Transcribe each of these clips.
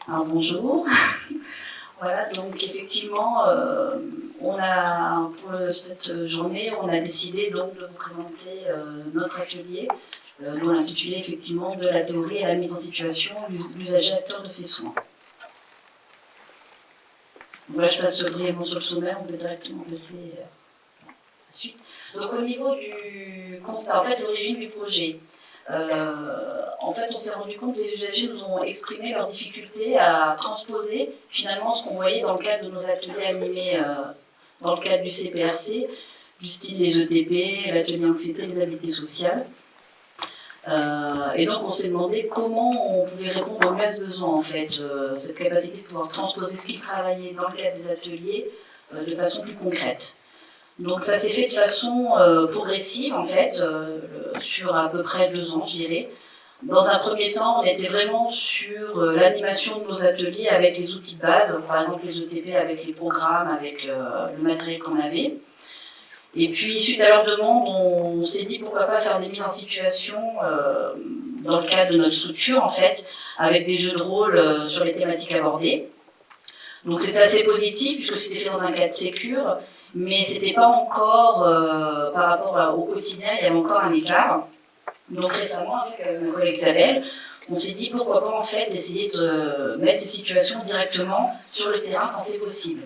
Alors bonjour. Voilà, donc effectivement, pour cette journée, on a décidé donc de vous présenter notre atelier, dont l'intitulé effectivement de la théorie et la mise en situation, l'usager acteur de ses soins. Voilà, je passe brièvement sur le sommaire, on peut directement passer à la suite. Donc au niveau du constat, en fait, l'origine du projet. En fait, on s'est rendu compte que les usagers nous ont exprimé leurs difficultés à transposer finalement ce qu'on voyait dans le cadre de nos ateliers animés dans le cadre du CPRC, du style les ETP, l'atelier anxiété, les habiletés sociales. Et donc on s'est demandé comment on pouvait répondre au mieux à ce besoin, en fait, cette capacité de pouvoir transposer ce qu'ils travaillaient dans le cadre des ateliers de façon plus concrète. Donc ça s'est fait de façon progressive, en fait, sur à peu près 2 ans, je dirais. Dans un premier temps, on était vraiment sur l'animation de nos ateliers avec les outils de base, par exemple les ETP avec les programmes, avec le matériel qu'on avait. Et puis, suite à leur demande, on s'est dit pourquoi pas faire des mises en situation dans le cadre de notre structure, en fait, avec des jeux de rôle sur les thématiques abordées. Donc c'était assez positif, puisque c'était fait dans un cadre sécure, mais c'était pas encore, par rapport au quotidien, il y avait encore un écart. Donc récemment, avec ma collègue Isabelle, on s'est dit pourquoi pas en fait essayer de mettre ces situations directement sur le terrain quand c'est possible.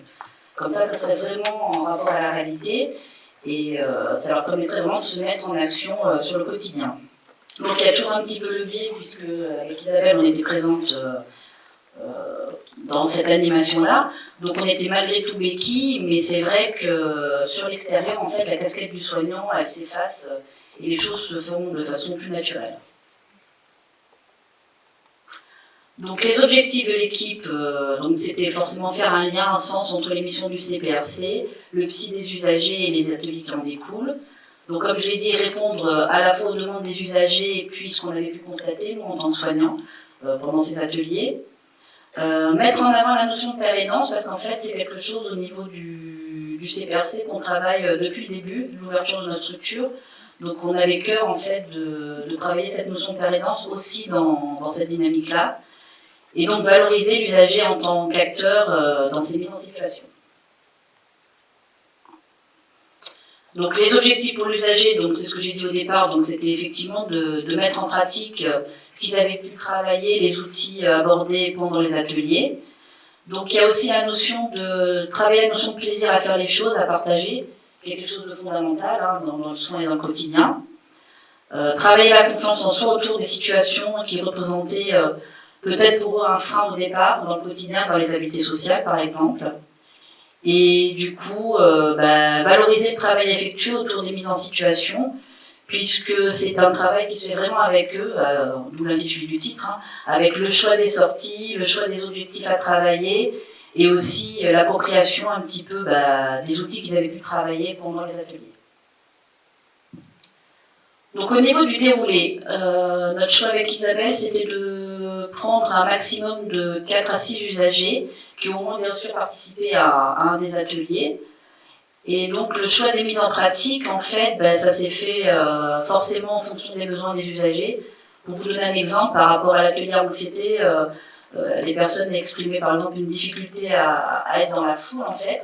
Comme ça serait vraiment en rapport à la réalité et ça leur permettrait vraiment de se mettre en action sur le quotidien. Donc il y a toujours un petit peu le biais, puisque avec Isabelle on était présente dans cette animation-là, donc on était malgré tout béquille, mais c'est vrai que sur l'extérieur, en fait, la casquette du soignant, elle s'efface et les choses se font de façon plus naturelle. Donc les objectifs de l'équipe, c'était forcément faire un lien, un sens entre les missions du CPRC, le psy des usagers et les ateliers qui en découlent. Donc comme je l'ai dit, répondre à la fois aux demandes des usagers et puis ce qu'on avait pu constater, nous en tant que soignants, pendant ces ateliers. Mettre en avant la notion de père aidance, parce qu'en fait c'est quelque chose au niveau du CPRC qu'on travaille depuis le début, l'ouverture de notre structure. Donc on avait cœur en fait de travailler cette notion de père aidance aussi dans cette dynamique-là. Et donc valoriser l'usager en tant qu'acteur dans ses mises en situation. Donc les objectifs pour l'usager, donc c'est ce que j'ai dit au départ, donc c'était effectivement de mettre en pratique ce qu'ils avaient pu travailler, les outils abordés pendant les ateliers. Donc il y a aussi la notion de travailler la notion de plaisir à faire les choses, à partager, quelque chose de fondamental dans le soin et dans le quotidien. Travailler la confiance en soi autour des situations qui représentaient peut-être pour eux un frein au départ, dans le quotidien, dans les habiletés sociales par exemple. Et du coup, valoriser le travail effectué autour des mises en situation, puisque c'est un travail qui se fait vraiment avec eux, d'où l'intitulé du titre, avec le choix des sorties, le choix des objectifs à travailler, et aussi l'appropriation un petit peu des outils qu'ils avaient pu travailler pendant les ateliers. Donc au niveau du déroulé, notre choix avec Isabelle, c'était de prendre un maximum de 4 à 6 usagers qui ont au moins bien sûr participé à un des ateliers. Et donc le choix des mises en pratique, en fait, ça s'est fait forcément en fonction des besoins des usagers. Pour vous donner un exemple, par rapport à l'atelier anxiété, les personnes exprimaient par exemple une difficulté à être dans la foule en fait.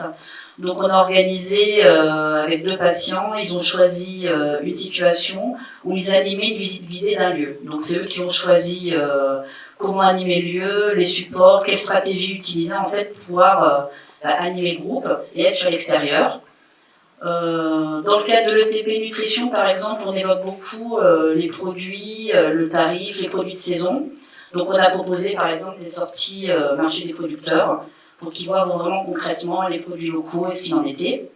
Donc on a organisé avec 2 patients, ils ont choisi une situation où ils animaient une visite guidée d'un lieu. Donc c'est eux qui ont choisi comment animer le lieu, les supports, quelle stratégie utiliser en fait pour pouvoir animer le groupe et être sur l'extérieur. Dans le cadre de l'ETP Nutrition par exemple, on évoque beaucoup les produits, le tarif, les produits de saison. Donc on a proposé par exemple des sorties marché des producteurs pour qu'ils voient vraiment concrètement les produits locaux et ce qu'il en était.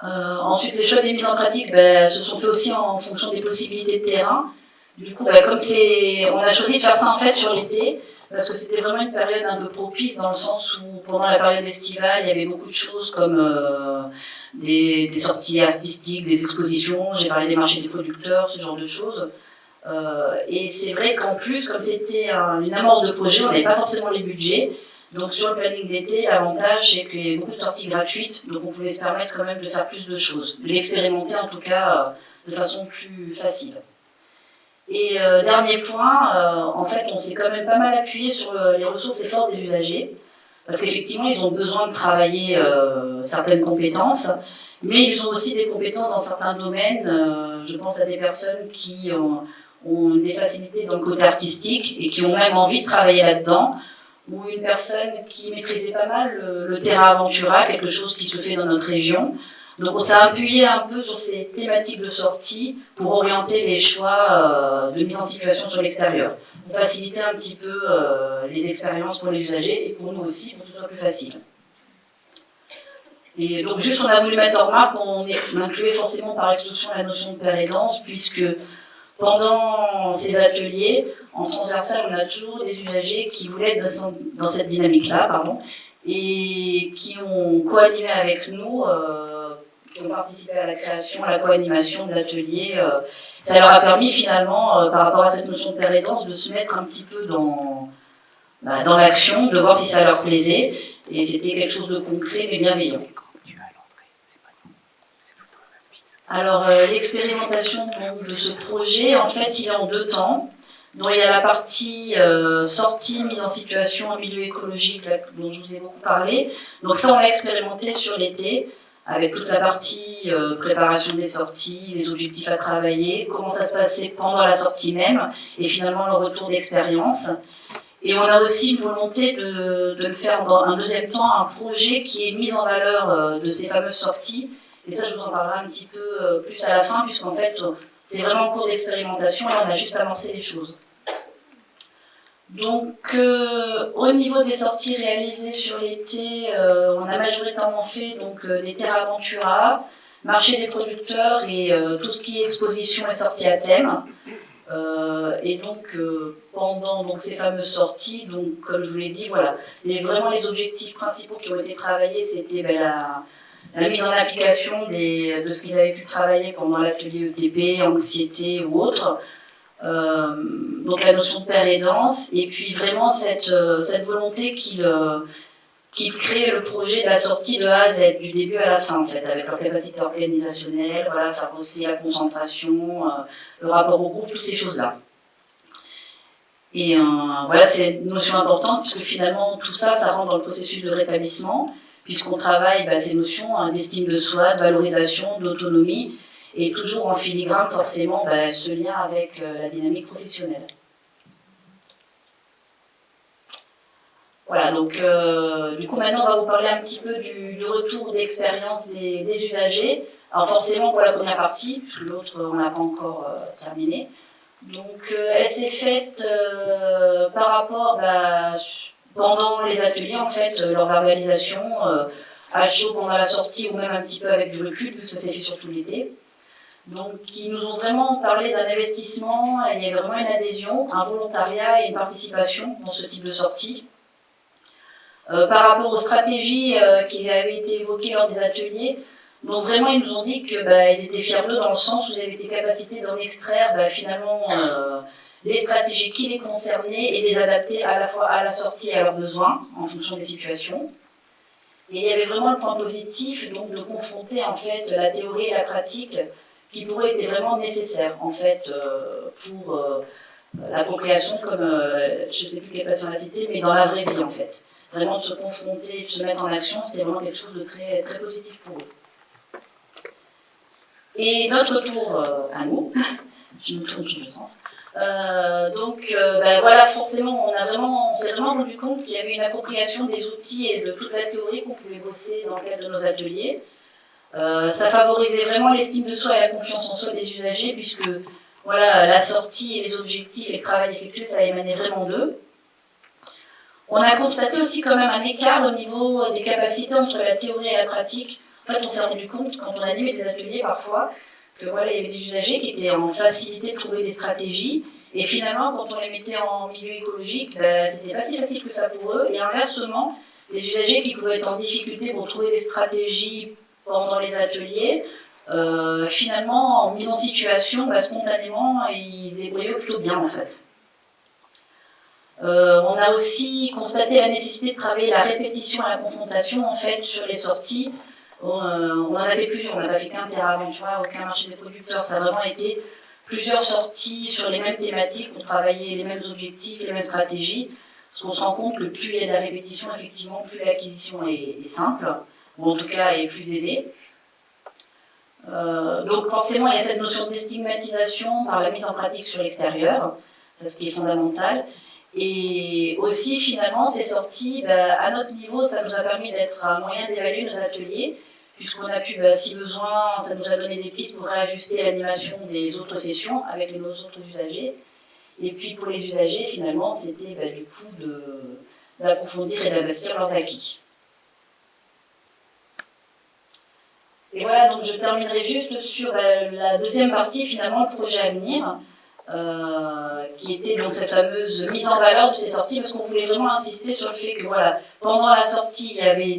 Ensuite, les choix des mises en pratique se sont faits aussi en fonction des possibilités de terrain. Du coup, comme on a choisi de faire ça en fait sur l'été, parce que c'était vraiment une période un peu propice dans le sens où pendant la période estivale, il y avait beaucoup de choses comme des sorties artistiques, des expositions, j'ai parlé des marchés des producteurs, ce genre de choses. Et c'est vrai qu'en plus, comme c'était une amorce de projet, on n'avait pas forcément les budgets. Donc sur le planning d'été, l'avantage c'est qu'il y avait beaucoup de sorties gratuites, donc on pouvait se permettre quand même de faire plus de choses, de l'expérimenter en tout cas de façon plus facile. Et dernier point, en fait, on s'est quand même pas mal appuyé sur les ressources et forces des usagers, parce qu'effectivement, ils ont besoin de travailler certaines compétences, mais ils ont aussi des compétences dans certains domaines. Je pense à des personnes qui ont des facilités dans le côté artistique et qui ont même envie de travailler là-dedans, ou une personne qui maîtrisait pas mal le terrain aventura, quelque chose qui se fait dans notre région. Donc on s'est appuyé un peu sur ces thématiques de sortie pour orienter les choix de mise en situation sur l'extérieur, pour faciliter un petit peu les expériences pour les usagers et pour nous aussi, pour que ce soit plus facile. Et donc juste on a voulu mettre en remarque qu'on incluait forcément par extension la notion de pair aidance, puisque pendant ces ateliers, en transversal, on a toujours des usagers qui voulaient être dans cette dynamique-là, et qui ont co-animé avec nous, qui ont participé à la création, à la co-animation de l'atelier. Ça leur a permis finalement, par rapport à cette notion de pair aidance, de se mettre un petit peu dans l'action, de voir si ça leur plaisait, et c'était quelque chose de concret mais bienveillant. Alors, l'expérimentation de ce projet, en fait, il est en 2 temps. Donc, il y a la partie sortie, mise en situation en milieu écologique, là, dont je vous ai beaucoup parlé. Donc ça, on l'a expérimenté sur l'été, avec toute la partie préparation des sorties, les objectifs à travailler, comment ça se passait pendant la sortie même, et finalement le retour d'expérience. Et on a aussi une volonté de le faire dans un deuxième temps, un projet qui est mis en valeur de ces fameuses sorties. Et ça, je vous en parlerai un petit peu plus à la fin, puisqu'en fait, c'est vraiment en cours d'expérimentation, là, on a juste amorcé les choses. Donc, au niveau des sorties réalisées sur l'été, on a majoritairement fait donc, des Terra Aventura, marché des producteurs et tout ce qui est exposition et sorties à thème. Et donc, pendant donc, ces fameuses sorties, donc, comme je vous l'ai dit, voilà, vraiment les objectifs principaux qui ont été travaillés, c'était la mise en application de ce qu'ils avaient pu travailler pendant l'atelier ETP, anxiété ou autre. Donc la notion de pair aidance, et puis vraiment cette volonté qu'ils créent le projet de la sortie de A à Z, du début à la fin en fait, avec leur capacité organisationnelle, voilà, faire bosser la concentration, le rapport au groupe, toutes ces choses-là. Et voilà, c'est une notion importante, puisque finalement tout ça, ça rentre dans le processus de rétablissement, puisqu'on travaille ces notions d'estime de soi, de valorisation, d'autonomie, et toujours en filigrane forcément ce lien avec la dynamique professionnelle. Voilà, donc du coup maintenant on va vous parler un petit peu du retour d'expérience des usagers. Alors forcément pour la première partie, puisque l'autre on n'a pas encore terminé. Donc elle s'est faite par rapport pendant les ateliers en fait, leur verbalisation à chaud pendant la sortie ou même un petit peu avec du recul, vu que ça s'est fait surtout l'été. Donc, ils nous ont vraiment parlé d'un investissement, il y a vraiment une adhésion, un volontariat et une participation dans ce type de sortie. Par rapport aux stratégies qui avaient été évoquées lors des ateliers, donc vraiment ils nous ont dit qu'ils étaient fiers d'eux dans le sens où ils avaient été capacités d'en extraire finalement les stratégies qui les concernaient et les adapter à la fois à la sortie et à leurs besoins en fonction des situations. Et il y avait vraiment le point positif donc de confronter en fait la théorie et la pratique qui pourrait être vraiment nécessaire en fait pour la procréation, comme je ne sais plus quel patient l'a cité, mais dans la vraie vie en fait. Vraiment de se confronter, de se mettre en action, c'était vraiment quelque chose de très, très positif pour eux. Et notre tour à nous, je me tourne, je change de sens. Voilà, forcément, on s'est vraiment rendu compte qu'il y avait une appropriation des outils et de toute la théorie qu'on pouvait bosser dans le cadre de nos ateliers. Ça favorisait vraiment l'estime de soi et la confiance en soi des usagers, puisque voilà, la sortie et les objectifs et le travail effectué, ça émanait vraiment d'eux. On a constaté aussi quand même un écart au niveau des capacités entre la théorie et la pratique. En fait, on s'est rendu compte, quand on animait des ateliers parfois, que voilà, il y avait des usagers qui étaient en facilité de trouver des stratégies, et finalement, quand on les mettait en milieu écologique, c'était pas si facile que ça pour eux, et inversement, des usagers qui pouvaient être en difficulté pour trouver des stratégies pendant les ateliers, finalement, en mise en situation, spontanément, ils se débrouillaient plutôt bien en fait. On a aussi constaté la nécessité de travailler la répétition et la confrontation en fait sur les sorties. On en a fait plusieurs, on n'a pas fait qu'un Terra Aventura, aucun marché des producteurs, ça a vraiment été plusieurs sorties sur les mêmes thématiques pour travailler les mêmes objectifs, les mêmes stratégies. Parce qu'on se rend compte que plus il y a de la répétition, effectivement, plus l'acquisition est simple, ou en tout cas est plus aisée. Donc forcément, il y a cette notion de déstigmatisation par la mise en pratique sur l'extérieur, c'est ce qui est fondamental. Et aussi, finalement, ces sorties, à notre niveau, ça nous a permis d'être un moyen d'évaluer nos ateliers, puisqu'on a pu, si besoin, ça nous a donné des pistes pour réajuster l'animation des autres sessions avec nos autres usagers. Et puis pour les usagers, finalement, c'était du coup d'approfondir et d'investir leurs acquis. Et voilà, donc je terminerai juste sur la deuxième partie, finalement, le projet à venir, qui était donc cette fameuse mise en valeur de ces sorties, parce qu'on voulait vraiment insister sur le fait que voilà, pendant la sortie, il y avait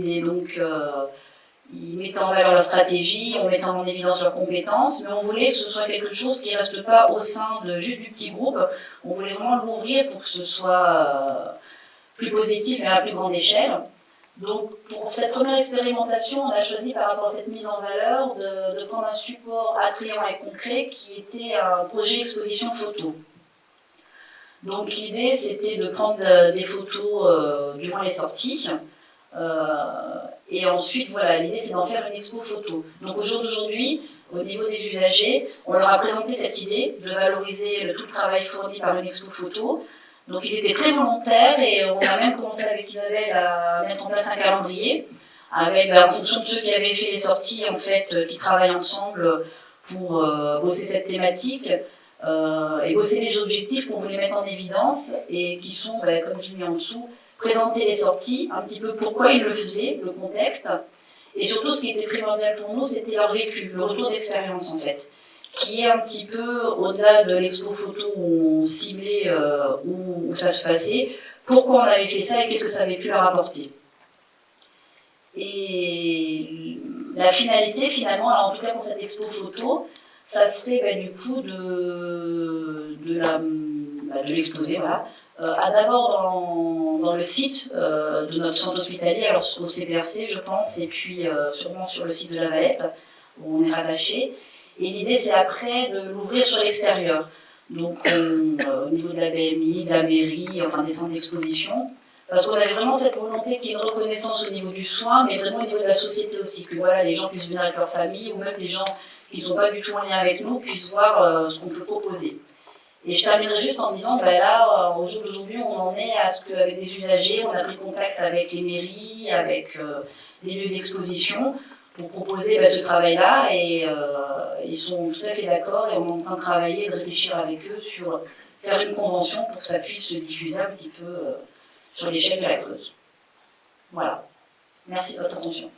ils mettaient en valeur leur stratégie, on mettait en évidence leurs compétences, mais on voulait que ce soit quelque chose qui ne reste pas au sein de juste du petit groupe. On voulait vraiment l'ouvrir pour que ce soit plus positif, mais à plus grande échelle. Donc, pour cette première expérimentation, on a choisi par rapport à cette mise en valeur de prendre un support attrayant et concret qui était un projet exposition photo. Donc, l'idée, c'était de prendre des photos durant les sorties. Et ensuite, voilà, l'idée c'est d'en faire une expo photo. Donc au jour d'aujourd'hui, au niveau des usagers, on leur a présenté cette idée de valoriser tout le travail fourni par une expo photo. Donc ils étaient très volontaires et on a même commencé avec Isabelle à mettre en place un calendrier avec, en fonction de ceux qui avaient fait les sorties, en fait, qui travaillent ensemble pour bosser cette thématique et bosser les objectifs qu'on voulait mettre en évidence et qui sont, comme j'ai mis en dessous, présenter les sorties, un petit peu pourquoi ils le faisaient, le contexte, et surtout ce qui était primordial pour nous, c'était leur vécu, le retour d'expérience en fait, qui est un petit peu au-delà de l'expo photo où on ciblait où ça se passait, pourquoi on avait fait ça et qu'est-ce que ça avait pu leur apporter. Et la finalité finalement, alors en tout cas pour cette expo photo, ça serait du coup de l'exposer, voilà. D'abord dans le site de notre centre hospitalier, alors au CPRC je pense, et puis sûrement sur le site de la Valette, où on est rattaché. Et l'idée c'est après de l'ouvrir sur l'extérieur, donc au niveau de la BMI, de la mairie, enfin des centres d'exposition, parce qu'on avait vraiment cette volonté qu'il y ait une reconnaissance au niveau du soin, mais vraiment au niveau de la société aussi, que voilà, les gens puissent venir avec leur famille, ou même des gens qui ne sont pas du tout en lien avec nous, puissent voir ce qu'on peut proposer. Et je terminerai juste en disant, là, au jour d'aujourd'hui, on en est à ce qu'avec des usagers, on a pris contact avec les mairies, avec des lieux d'exposition, pour proposer ce travail-là, et ils sont tout à fait d'accord, et on est en train de travailler et de réfléchir avec eux sur faire une convention pour que ça puisse se diffuser un petit peu sur l'échelle de la Creuse. Voilà. Merci de votre attention.